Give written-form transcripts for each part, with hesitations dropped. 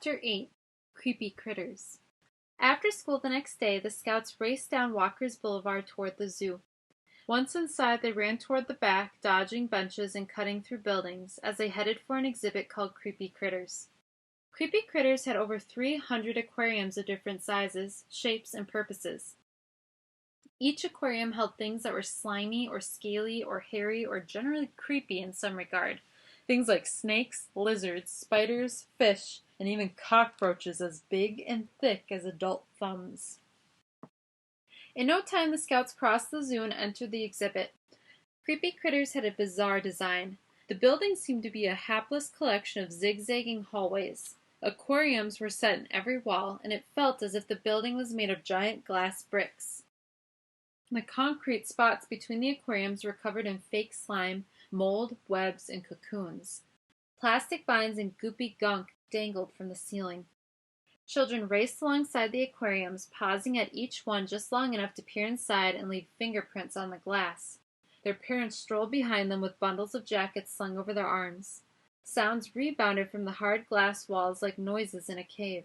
Chapter 8 Creepy Critters. After school the next day, the scouts raced down Walker's Boulevard toward the zoo. Once inside, they ran toward the back, dodging benches and cutting through buildings as they headed for an exhibit called Creepy Critters. Creepy Critters had over 300 aquariums of different sizes, shapes, and purposes. Each aquarium held things that were slimy or scaly or hairy or generally creepy in some regard. Things like snakes, lizards, spiders, fish, and even cockroaches as big and thick as adult thumbs. In no time the scouts crossed the zoo and entered the exhibit. Creepy Critters had a bizarre design. The building seemed to be a hapless collection of zigzagging hallways. Aquariums were set in every wall, and it felt as if the building was made of giant glass bricks. The concrete spots between the aquariums were covered in fake slime, mold, webs, and cocoons. Plastic vines and goopy gunk dangled from the ceiling. Children raced alongside the aquariums, pausing at each one just long enough to peer inside and leave fingerprints on the glass. Their parents strolled behind them with bundles of jackets slung over their arms. Sounds rebounded from the hard glass walls like noises in a cave.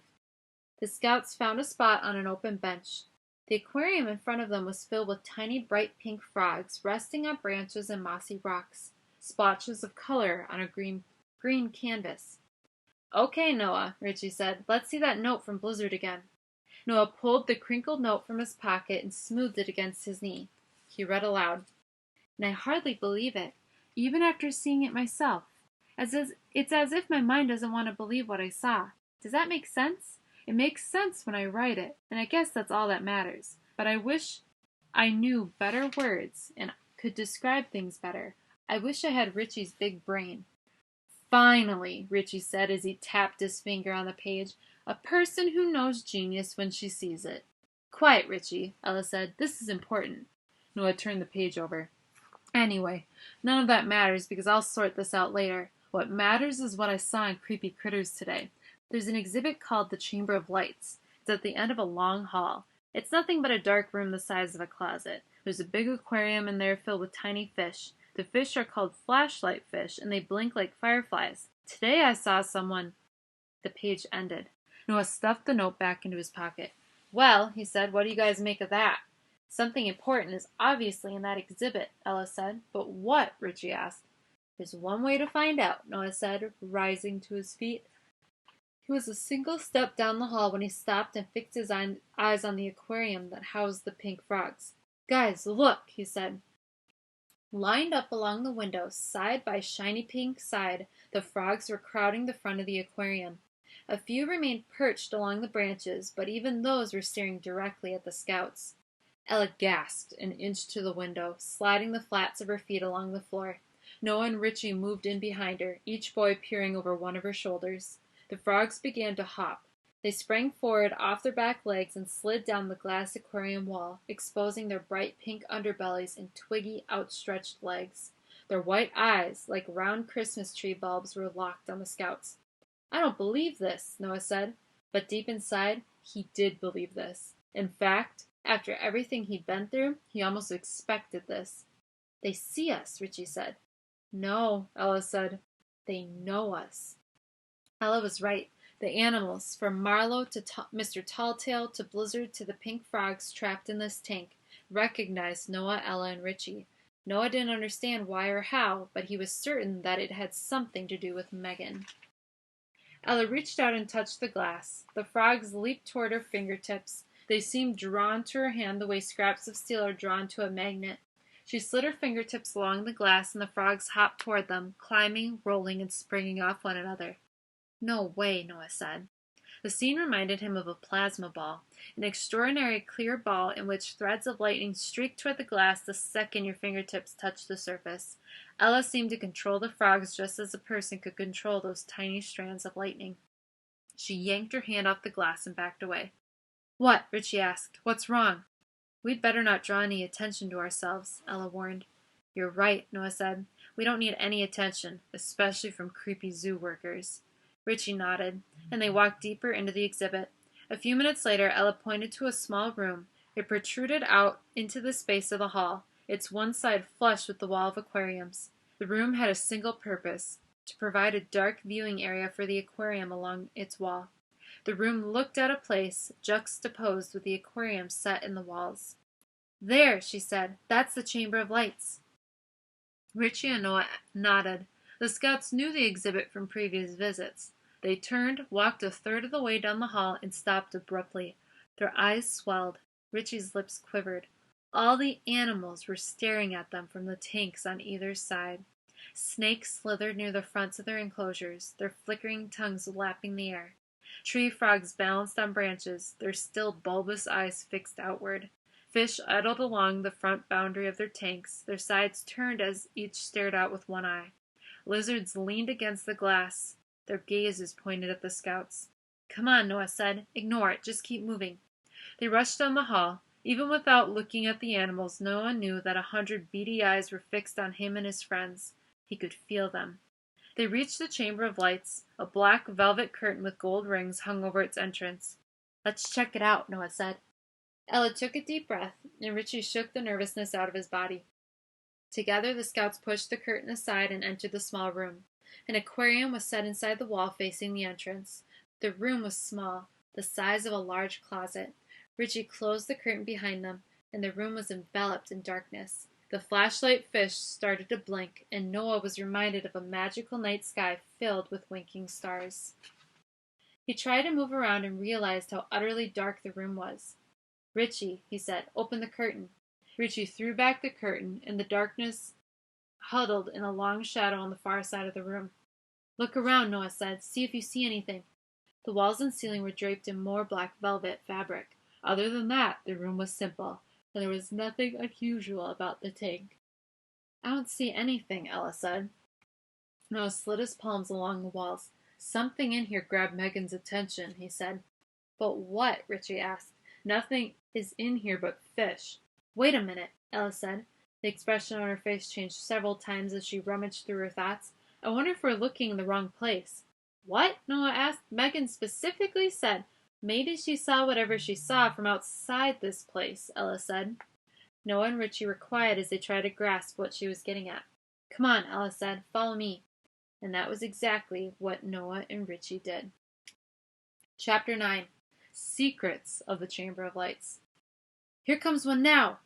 The scouts found a spot on an open bench. The aquarium in front of them was filled with tiny bright pink frogs resting on branches and mossy rocks, splotches of color on a green canvas. "Okay, Noah," Richie said. "Let's see that note from Blizzard again." Noah pulled the crinkled note from his pocket and smoothed it against his knee. He read aloud. "And I hardly believe it, even after seeing it myself. It's as if my mind doesn't want to believe what I saw. Does that make sense? It makes sense when I write it, and I guess that's all that matters. But I wish I knew better words and could describe things better. I wish I had Richie's big brain." "Finally," Richie said as he tapped his finger on the page. "A person who knows genius when she sees it." "Quiet, Richie," Ella said. "This is important." Noah turned the page over. "Anyway, none of that matters because I'll sort this out later. What matters is what I saw in Creepy Critters today. There's an exhibit called the Chamber of Lights. It's at the end of a long hall. It's nothing but a dark room the size of a closet. There's a big aquarium in there filled with tiny fish. The fish are called flashlight fish, and they blink like fireflies. Today I saw someone—" The page ended. Noah stuffed the note back into his pocket. "Well," he said, "what do you guys make of that?" "Something important is obviously in that exhibit," Ella said. "But what?" Richie asked. "There's one way to find out," Noah said, rising to his feet. He was a single step down the hall when he stopped and fixed his eyes on the aquarium that housed the pink frogs. "Guys, look," he said. Lined up along the window, side by shiny pink side, the frogs were crowding the front of the aquarium. A few remained perched along the branches, but even those were staring directly at the scouts. Ella gasped and inched to the window, sliding the flats of her feet along the floor. Noah and Richie moved in behind her, each boy peering over one of her shoulders. The frogs began to hop. They sprang forward off their back legs and slid down the glass aquarium wall, exposing their bright pink underbellies and twiggy, outstretched legs. Their white eyes, like round Christmas tree bulbs, were locked on the scouts. "I don't believe this," Noah said. But deep inside, he did believe this. In fact, after everything he'd been through, he almost expected this. "They see us," Richie said. "No," Ella said. "They know us." Ella was right. The animals, from Marlowe to Mr. Talltail to Blizzard to the pink frogs trapped in this tank, recognized Noah, Ella, and Richie. Noah didn't understand why or how, but he was certain that it had something to do with Megan. Ella reached out and touched the glass. The frogs leaped toward her fingertips. They seemed drawn to her hand the way scraps of steel are drawn to a magnet. She slid her fingertips along the glass, and the frogs hopped toward them, climbing, rolling, and springing off one another. "No way," Noah said. The scene reminded him of a plasma ball, an extraordinary clear ball in which threads of lightning streaked toward the glass the second your fingertips touched the surface. Ella seemed to control the frogs just as a person could control those tiny strands of lightning. She yanked her hand off the glass and backed away. "What?" Richie asked. "What's wrong?" "We'd better not draw any attention to ourselves," Ella warned. "You're right," Noah said. "We don't need any attention, especially from creepy zoo workers." Richie nodded, and they walked deeper into the exhibit. A few minutes later, Ella pointed to a small room. It protruded out into the space of the hall, its one side flush with the wall of aquariums. The room had a single purpose, to provide a dark viewing area for the aquarium along its wall. The room looked out of place, juxtaposed with the aquarium set in the walls. "There," she said. "That's the Chamber of Lights." Richie and Noah nodded. The scouts knew the exhibit from previous visits. They turned, walked a third of the way down the hall, and stopped abruptly. Their eyes swelled. Richie's lips quivered. All the animals were staring at them from the tanks on either side. Snakes slithered near the fronts of their enclosures, their flickering tongues lapping the air. Tree frogs balanced on branches, their still bulbous eyes fixed outward. Fish idled along the front boundary of their tanks, their sides turned as each stared out with one eye. Lizards leaned against the glass, their gazes pointed at the scouts. "Come on," Noah said. "Ignore it. Just keep moving." They rushed down the hall. Even without looking at the animals, Noah knew that 100 beady eyes were fixed on him and his friends. He could feel them. They reached the Chamber of Lights. A black velvet curtain with gold rings hung over its entrance. "Let's check it out," Noah said. Ella took a deep breath, and Richie shook the nervousness out of his body. Together, the scouts pushed the curtain aside and entered the small room. An aquarium was set inside the wall facing the entrance. The room was small, the size of a large closet. Richie closed the curtain behind them, and the room was enveloped in darkness. The flashlight fish started to blink, and Noah was reminded of a magical night sky filled with winking stars. He tried to move around and realized how utterly dark the room was. "Richie," he said, "open the curtain." Richie threw back the curtain, and the darkness huddled in a long shadow on the far side of the room. "Look around," Noah said. "See if you see anything." The walls and ceiling were draped in more black velvet fabric. Other than that, the room was simple, and there was nothing unusual about the tank. "I don't see anything," Ella said. Noah slid his palms along the walls. "Something in here grabbed Megan's attention," he said. "But what?" Richie asked. "Nothing is in here but fish." "Wait a minute," Ella said. The expression on her face changed several times as she rummaged through her thoughts. "I wonder if we're looking in the wrong place." "What?" Noah asked. "Megan specifically said maybe she saw whatever she saw from outside this place," Ella said. Noah and Richie were quiet as they tried to grasp what she was getting at. "Come on," Ella said. "Follow me." And that was exactly what Noah and Richie did. Chapter 9. Secrets of the Chamber of Lights. "Here comes one now!"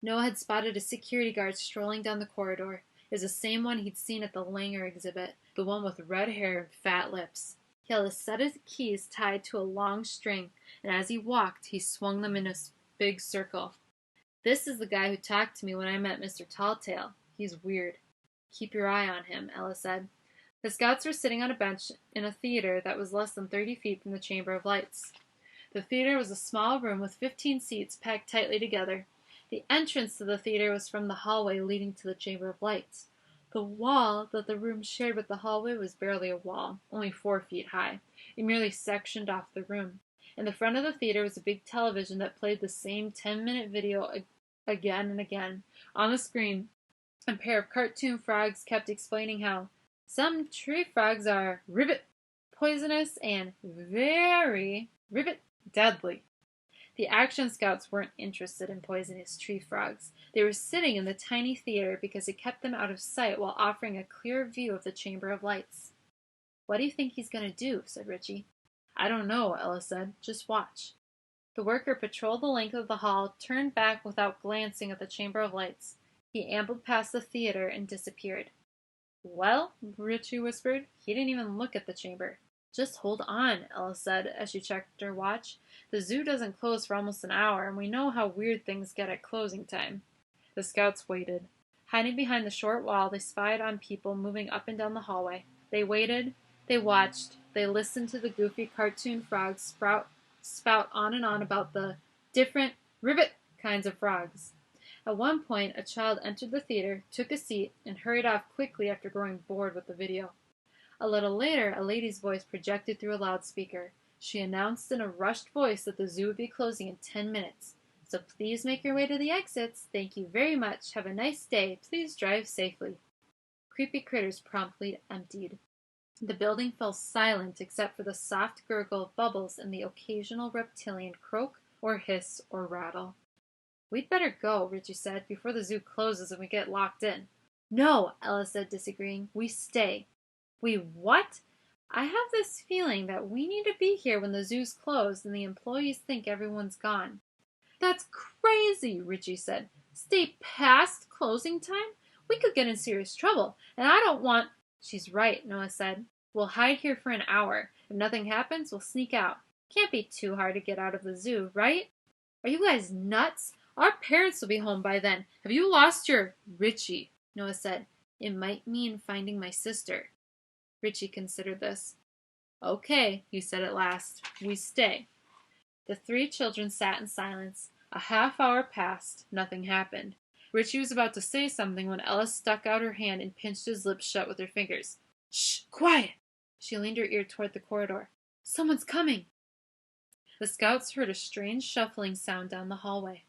Noah had spotted a security guard strolling down the corridor. It was the same one he'd seen at the Langer exhibit, the one with red hair and fat lips. He held a set of keys tied to a long string, and as he walked, he swung them in a big circle. "This is the guy who talked to me when I met Mr. Talltail. He's weird." "Keep your eye on him," Ella said. The scouts were sitting on a bench in a theater that was less than 30 feet from the Chamber of Lights. The theater was a small room with 15 seats packed tightly together. The entrance to the theater was from the hallway leading to the Chamber of Lights. The wall that the room shared with the hallway was barely a wall, only 4 feet high. It merely sectioned off the room. In the front of the theater was a big television that played the same 10-minute video again and again. On the screen, a pair of cartoon frogs kept explaining how some tree frogs are ribbit poisonous and very ribbit deadly. The action scouts weren't interested in poisonous tree frogs. They were sitting in the tiny theater because it kept them out of sight while offering a clear view of the Chamber of Lights. "What do you think he's going to do?" said Richie. "I don't know," Ella said. "Just watch." The worker patrolled the length of the hall, turned back without glancing at the Chamber of Lights. He ambled past the theater and disappeared. "Well," Richie whispered, "he didn't even look at the chamber." "Just hold on," Ella said as she checked her watch. "The zoo doesn't close for almost an hour, and we know how weird things get at closing time." The scouts waited. Hiding behind the short wall, they spied on people moving up and down the hallway. They waited, they watched, they listened to the goofy cartoon frogs spout on and on about the different ribbit kinds of frogs. At one point, a child entered the theater, took a seat, and hurried off quickly after growing bored with the video. A little later, a lady's voice projected through a loudspeaker. She announced in a rushed voice that the zoo would be closing in 10 minutes. "So please make your way to the exits. Thank you very much. Have a nice day. Please drive safely." Creepy Critters promptly emptied. The building fell silent except for the soft gurgle of bubbles and the occasional reptilian croak or hiss or rattle. "We'd better go," Richie said, "before the zoo closes and we get locked in." "No," Ella said, disagreeing. "We stay." "We what?" I have this feeling that we need to be here when the zoo's closed and the employees think everyone's gone. That's crazy, Richie said. Stay past closing time? We could get in serious trouble, and I don't want... She's right, Noah said. We'll hide here for an hour. If nothing happens, we'll sneak out. Can't be too hard to get out of the zoo, right? Are you guys nuts? Our parents will be home by then. Have you lost your... Richie, Noah said. It might mean finding my sister. Richie considered this. Okay, he said at last. We stay. The three children sat in silence. A half hour passed. Nothing happened. Richie was about to say something when Ella stuck out her hand and pinched his lips shut with her fingers. Shh! Quiet! She leaned her ear toward the corridor. Someone's coming! The scouts heard a strange shuffling sound down the hallway.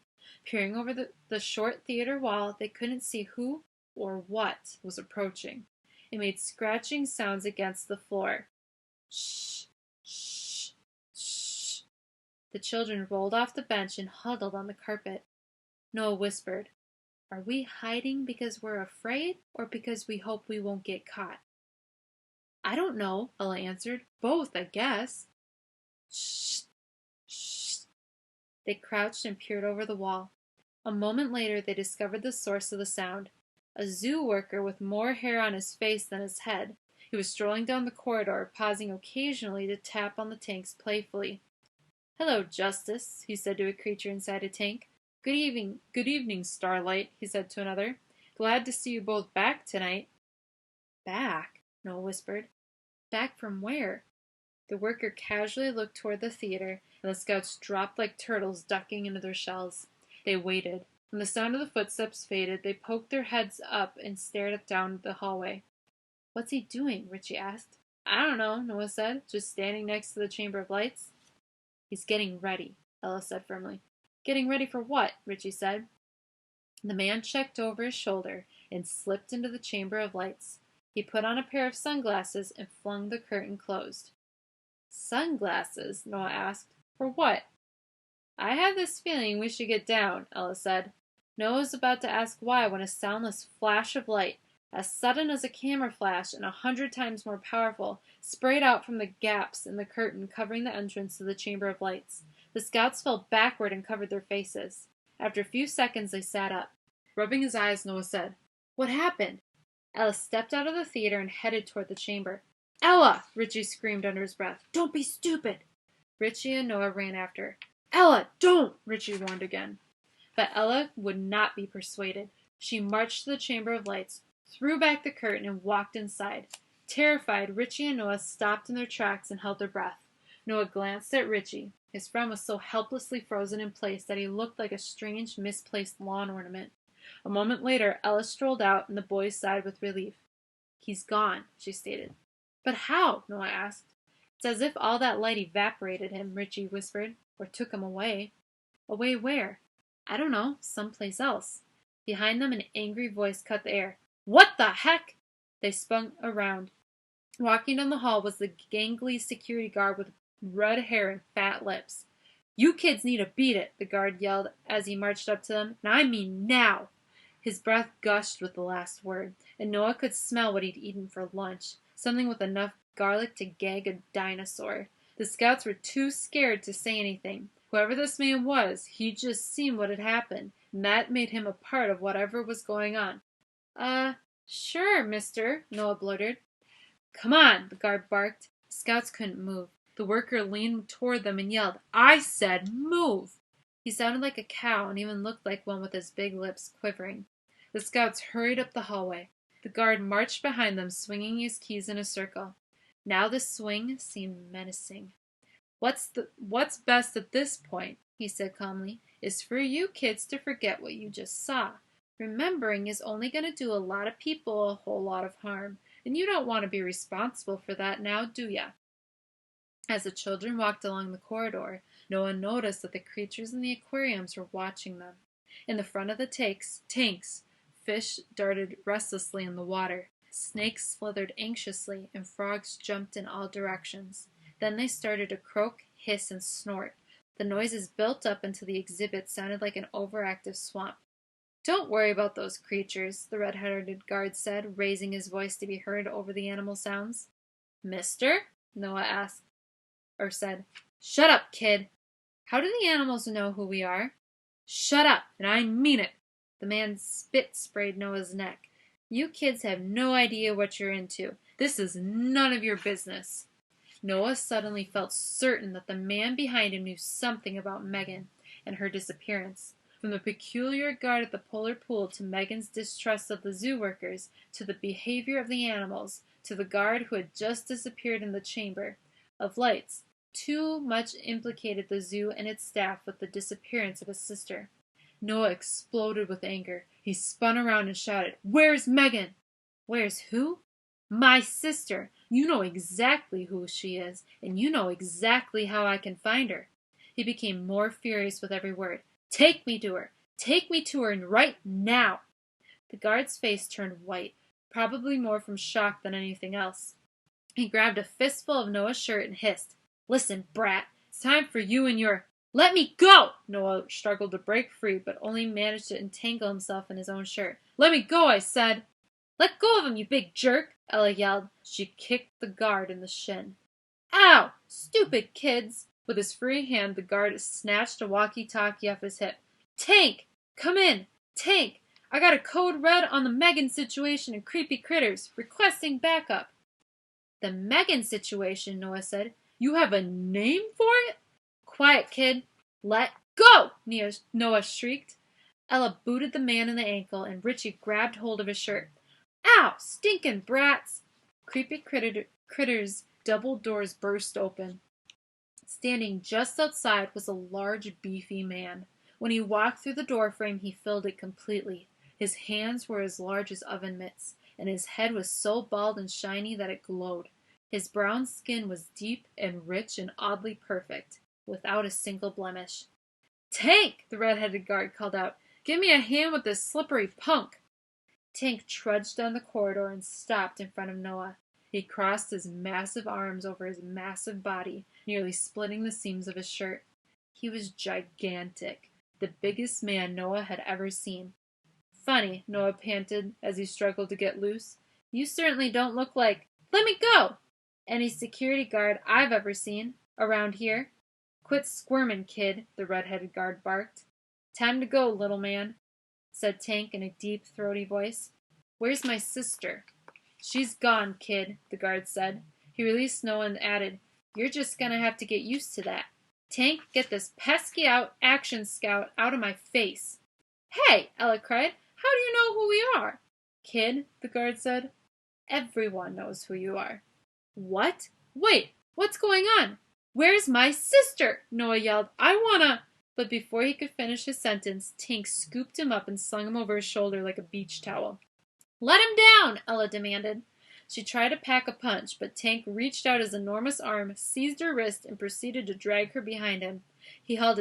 Peering over the short theater wall, they couldn't see who or what was approaching. It made scratching sounds against the floor. Shh! Shh! Shh! The children rolled off the bench and huddled on the carpet. Noah whispered, Are we hiding because we're afraid or because we hope we won't get caught? I don't know, Ella answered. Both, I guess. Shh! Shh! They crouched and peered over the wall. A moment later, they discovered the source of the sound. A zoo worker with more hair on his face than his head. He was strolling down the corridor, pausing occasionally to tap on the tanks playfully. Hello, Justice, he said to a creature inside a tank. Good evening, Starlight, he said to another. Glad to see you both back tonight. Back? Noah whispered. Back from where? The worker casually looked toward the theater, and the scouts dropped like turtles ducking into their shells. They waited. When the sound of the footsteps faded, they poked their heads up and stared down the hallway. What's he doing? Richie asked. I don't know, Noah said, just standing next to the Chamber of Lights. He's getting ready, Ella said firmly. Getting ready for what? Richie said. The man checked over his shoulder and slipped into the Chamber of Lights. He put on a pair of sunglasses and flung the curtain closed. Sunglasses? Noah asked. For what? I have this feeling we should get down, Ella said. Noah was about to ask why when a soundless flash of light, as sudden as a camera flash and 100 times more powerful, sprayed out from the gaps in the curtain covering the entrance to the Chamber of Lights. The scouts fell backward and covered their faces. After a few seconds, they sat up. Rubbing his eyes, Noah said, What happened? Ella stepped out of the theater and headed toward the chamber. Ella! Richie screamed under his breath. Don't be stupid! Richie and Noah ran after her. Ella, don't! Richie warned again. But Ella would not be persuaded. She marched to the Chamber of Lights, threw back the curtain, and walked inside. Terrified, Richie and Noah stopped in their tracks and held their breath. Noah glanced at Richie. His friend was so helplessly frozen in place that he looked like a strange, misplaced lawn ornament. A moment later, Ella strolled out, and the boys sighed with relief. He's gone, she stated. But how? Noah asked. It's as if all that light evaporated him, Richie whispered, or took him away. Away where? I don't know, someplace else. Behind them, an angry voice cut the air. What the heck? They spun around. Walking down the hall was the gangly security guard with red hair and fat lips. You kids need to beat it, the guard yelled as he marched up to them. And I mean now. His breath gushed with the last word, and Noah could smell what he'd eaten for lunch, something with enough garlic to gag a dinosaur. The scouts were too scared to say anything. Whoever this man was, he'd just seen what had happened, and that made him a part of whatever was going on. Sure, mister, Noah blurted. Come on, the guard barked. The scouts couldn't move. The worker leaned toward them and yelled, I said move! He sounded like a cow and even looked like one with his big lips quivering. The scouts hurried up the hallway. The guard marched behind them, swinging his keys in a circle. Now the swing seemed menacing. What's best at this point, he said calmly, is for you kids to forget what you just saw. Remembering is only going to do a lot of people a whole lot of harm, and you don't want to be responsible for that now, do ya? As the children walked along the corridor, Noah noticed that the creatures in the aquariums were watching them. In the front of the tanks, fish darted restlessly in the water. Snakes slithered anxiously, and frogs jumped in all directions. Then they started to croak, hiss, and snort. The noises built up until the exhibit sounded like an overactive swamp. Don't worry about those creatures, the red-headed guard said, raising his voice to be heard over the animal sounds. Mister? Noah asked, or said. Shut up, kid. How do the animals know who we are? Shut up, and I mean it. The man spit sprayed Noah's neck. You kids have no idea what you're into. This is none of your business. Noah suddenly felt certain that the man behind him knew something about Megan and her disappearance. From the peculiar guard at the polar pool to Megan's distrust of the zoo workers, to the behavior of the animals, to the guard who had just disappeared in the chamber of lights, too much implicated the zoo and its staff with the disappearance of his sister. Noah exploded with anger. He spun around and shouted, Where's Megan? Where's who? My sister. You know exactly who she is, and you know exactly how I can find her. He became more furious with every word. Take me to her. Take me to her, and right now. The guard's face turned white, probably more from shock than anything else. He grabbed a fistful of Noah's shirt and hissed, Listen, brat, it's time for you and your... Let me go! Noah struggled to break free, but only managed to entangle himself in his own shirt. Let me go, I said! Let go of him, you big jerk! Ella yelled. She kicked the guard in the shin. Ow! Stupid kids! With his free hand, the guard snatched a walkie-talkie off his hip. Tank! Come in! Tank! I got a code red on the Megan situation and creepy critters, requesting backup. The Megan situation, Noah said. You have a name for it? Quiet, kid. Let go! Noah shrieked. Ella booted the man in the ankle, and Richie grabbed hold of his shirt. Ow! Stinkin' brats! Creepy critters' double doors burst open. Standing just outside was a large, beefy man. When he walked through the doorframe, he filled it completely. His hands were as large as oven mitts, and his head was so bald and shiny that it glowed. His brown skin was deep and rich and oddly perfect, without a single blemish. Tank! The red-headed guard called out. Give me a hand with this slippery punk! Tank trudged down the corridor and stopped in front of Noah. He crossed his massive arms over his massive body, nearly splitting the seams of his shirt. He was gigantic, the biggest man Noah had ever seen. Funny, Noah panted as he struggled to get loose. You certainly don't look like... Let me go! Any security guard I've ever seen around here. Quit squirmin', kid, the red-headed guard barked. Time to go, little man, said Tank in a deep, throaty voice. Where's my sister? She's gone, kid, the guard said. He released Noah and added, You're just gonna have to get used to that. Tank, get this pesky action scout out of my face. Hey, Ella cried. How do you know who we are? Kid, the guard said. Everyone knows who you are. What? Wait, what's going on? Where's my sister? Noah yelled. I wanna... But before he could finish his sentence, Tank scooped him up and slung him over his shoulder like a beach towel. Let him down, Ella demanded. She tried to pack a punch, but Tank reached out his enormous arm, seized her wrist, and proceeded to drag her behind him. He hauled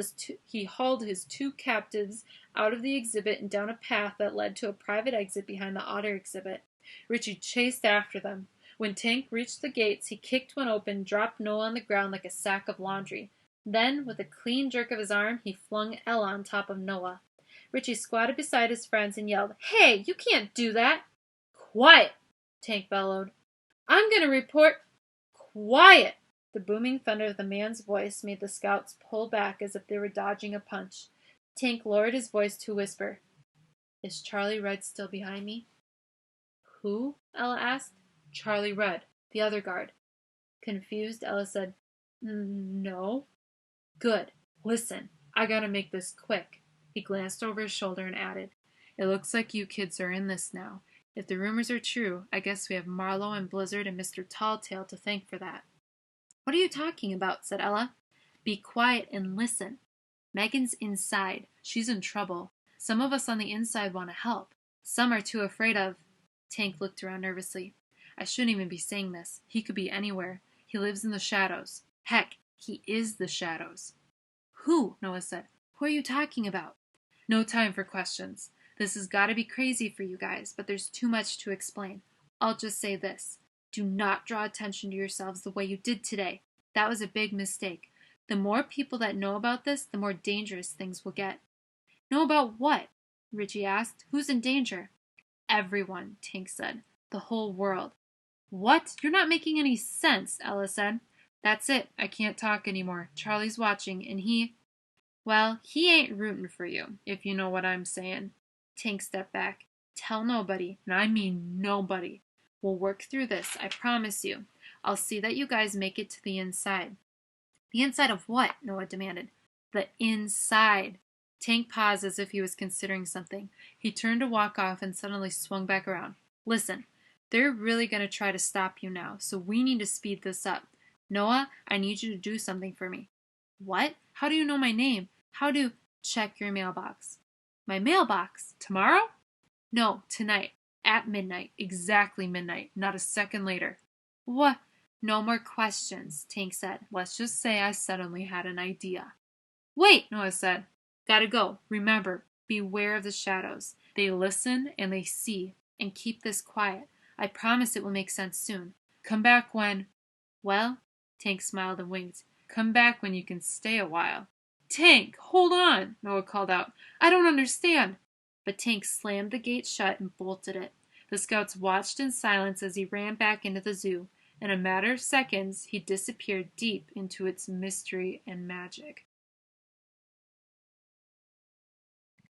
his two captives out of the exhibit and down a path that led to a private exit behind the otter exhibit. Richie chased after them. When Tank reached the gates, he kicked one open, dropped Noah on the ground like a sack of laundry. Then, with a clean jerk of his arm, he flung Ella on top of Noah. Richie squatted beside his friends and yelled, Hey, you can't do that! Quiet! Tank bellowed. I'm going to report... Quiet! The booming thunder of the man's voice made the scouts pull back as if they were dodging a punch. Tank lowered his voice to a whisper. Is Charlie Red still behind me? Who? Ella asked. Charlie Red, the other guard. Confused, Ella said, No. Good. Listen, I gotta make this quick. He glanced over his shoulder and added, It looks like you kids are in this now. If the rumors are true, I guess we have Marlowe and Blizzard and Mr. Talltail to thank for that. What are you talking about? Said Ella. Be quiet and listen. Megan's inside. She's in trouble. Some of us on the inside want to help. Some are too afraid of... Tank looked around nervously. I shouldn't even be saying this. He could be anywhere. He lives in the shadows. Heck, he is the shadows. Who? Noah said. Who are you talking about? No time for questions. This has got to be crazy for you guys, but there's too much to explain. I'll just say this. Do not draw attention to yourselves the way you did today. That was a big mistake. The more people that know about this, the more dangerous things will get. Know about what? Richie asked. Who's in danger? Everyone, Tank said. The whole world. What? You're not making any sense, Ella said. That's it. I can't talk anymore. Charlie's watching, and well, he ain't rooting for you, if you know what I'm saying. Tank stepped back. Tell nobody, and I mean nobody. We'll work through this, I promise you. I'll see that you guys make it to the inside. The inside of what? Noah demanded. The inside. Tank paused as if he was considering something. He turned to walk off and suddenly swung back around. Listen, they're really going to try to stop you now, so we need to speed this up. Noah, I need you to do something for me. What? How do you know my name? How do... Check your mailbox. My mailbox? Tomorrow? No, tonight. At midnight. Exactly midnight. Not a second later. What? No more questions, Tank said. Let's just say I suddenly had an idea. Wait, Noah said. Gotta go. Remember, beware of the shadows. They listen and they see. And keep this quiet. I promise it will make sense soon. Come back when... Well, Tank smiled and winked. Come back when you can stay a while. Tank, hold on, Noah called out. I don't understand. But Tank slammed the gate shut and bolted it. The scouts watched in silence as he ran back into the zoo. In a matter of seconds, he disappeared deep into its mystery and magic.